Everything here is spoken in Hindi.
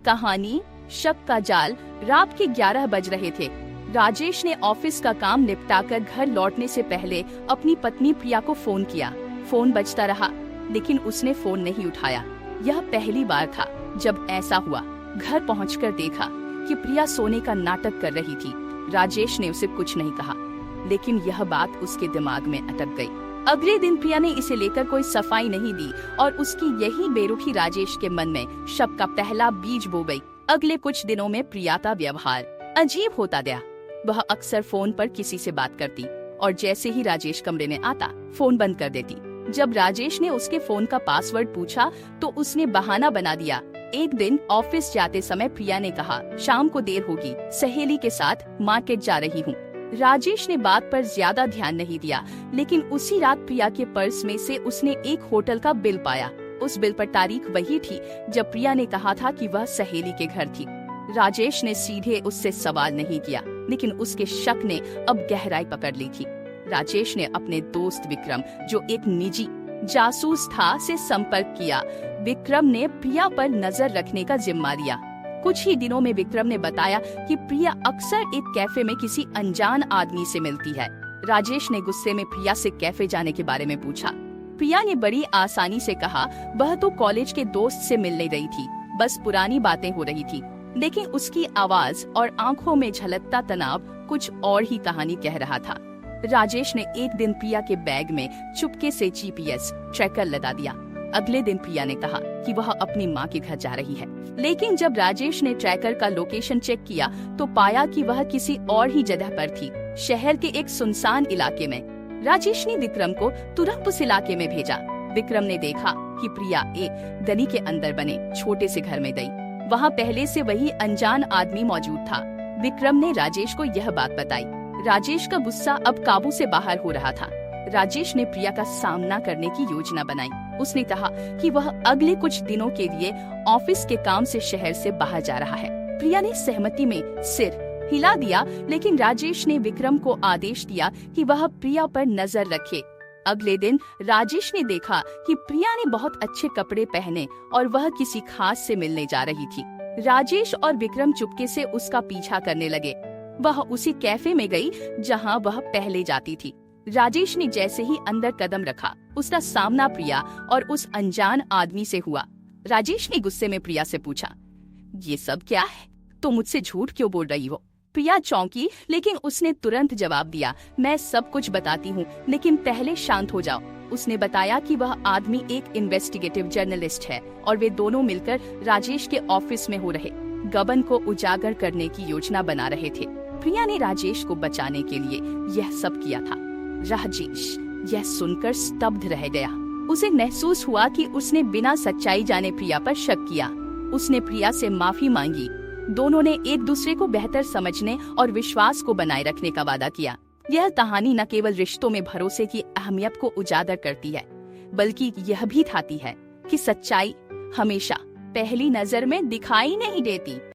कहानी शक का जाल। रात के 11 बज रहे थे। राजेश ने ऑफिस का काम निपटाकर घर लौटने से पहले अपनी पत्नी प्रिया को फोन किया। फोन बजता रहा, लेकिन उसने फोन नहीं उठाया। यह पहली बार था जब ऐसा हुआ। घर पहुंचकर देखा कि प्रिया सोने का नाटक कर रही थी। राजेश ने उसे कुछ नहीं कहा, लेकिन यह बात उसके दिमाग में अटक गई। अगले दिन प्रिया ने इसे लेकर कोई सफाई नहीं दी और उसकी यही बेरुखी राजेश के मन में शक का पहला बीज बो गई। अगले कुछ दिनों में प्रिया का व्यवहार अजीब होता गया। वह अक्सर फोन पर किसी से बात करती और जैसे ही राजेश कमरे में आता फोन बंद कर देती। जब राजेश ने उसके फोन का पासवर्ड पूछा तो उसने बहाना बना दिया। एक दिन ऑफिस जाते समय प्रिया ने कहा, शाम को देर होगी, सहेली के साथ मार्केट जा रही हूँ। राजेश ने बात पर ज्यादा ध्यान नहीं दिया, लेकिन उसी रात प्रिया के पर्स में से उसने एक होटल का बिल पाया। उस बिल पर तारीख वही थी जब प्रिया ने कहा था कि वह सहेली के घर थी। राजेश ने सीधे उससे सवाल नहीं किया, लेकिन उसके शक ने अब गहराई पकड़ ली थी। राजेश ने अपने दोस्त विक्रम, जो एक निजी जासूस था, से संपर्क किया। विक्रम ने प्रिया पर नजर रखने का जिम्मा लिया। कुछ ही दिनों में विक्रम ने बताया कि प्रिया अक्सर एक कैफे में किसी अनजान आदमी से मिलती है। राजेश ने गुस्से में प्रिया से कैफे जाने के बारे में पूछा। प्रिया ने बड़ी आसानी से कहा, वह तो कॉलेज के दोस्त से मिलने गई थी, बस पुरानी बातें हो रही थी। लेकिन उसकी आवाज और आंखों में झलकता तनाव कुछ और ही कहानी कह रहा था। राजेश ने एक दिन प्रिया के बैग में चुपके से जीपीएस ट्रैकर लगा दिया। अगले दिन प्रिया ने कहा कि वह अपनी माँ के घर जा रही है, लेकिन जब राजेश ने ट्रैकर का लोकेशन चेक किया तो पाया कि वह किसी और ही जगह पर थी, शहर के एक सुनसान इलाके में। राजेश ने विक्रम को तुरंत उस इलाके में भेजा। विक्रम ने देखा कि प्रिया एक गली के अंदर बने छोटे से घर में गई। वहाँ पहले से वही अनजान आदमी मौजूद था। विक्रम ने राजेश को यह बात बताई। राजेश का गुस्सा अब काबू से बाहर हो रहा था। राजेश ने प्रिया का सामना करने की योजना बनाई। उसने कहा कि वह अगले कुछ दिनों के लिए ऑफिस के काम से शहर से बाहर जा रहा है। प्रिया ने सहमति में सिर हिला दिया, लेकिन राजेश ने विक्रम को आदेश दिया कि वह प्रिया पर नजर रखे। अगले दिन राजेश ने देखा कि प्रिया ने बहुत अच्छे कपड़े पहने और वह किसी खास से मिलने जा रही थी। राजेश और विक्रम चुपके से उसका पीछा करने लगे। वह उसी कैफे में गई जहां वह पहले जाती थी। राजेश ने जैसे ही अंदर कदम रखा, उसका सामना प्रिया और उस अनजान आदमी से हुआ। राजेश ने गुस्से में प्रिया से पूछा, ये सब क्या है? तुम मुझसे झूठ क्यों बोल रही हो? प्रिया चौंकी, लेकिन उसने तुरंत जवाब दिया, मैं सब कुछ बताती हूँ, लेकिन पहले शांत हो जाओ। उसने बताया कि वह आदमी एक इन्वेस्टिगेटिव जर्नलिस्ट है और वे दोनों मिलकर राजेश के ऑफिस में हो रहे गबन को उजागर करने की योजना बना रहे थे। प्रिया ने राजेश को बचाने के लिए यह सब किया था। राजेश यह सुनकर स्तब्ध रह गया। उसे महसूस हुआ कि उसने बिना सच्चाई जाने प्रिया पर शक किया। उसने प्रिया से माफी मांगी। दोनों ने एक दूसरे को बेहतर समझने और विश्वास को बनाए रखने का वादा किया। यह कहानी न केवल रिश्तों में भरोसे की अहमियत को उजागर करती है, बल्कि यह भी दिखाती है कि सच्चाई हमेशा पहली नजर में दिखाई नहीं देती।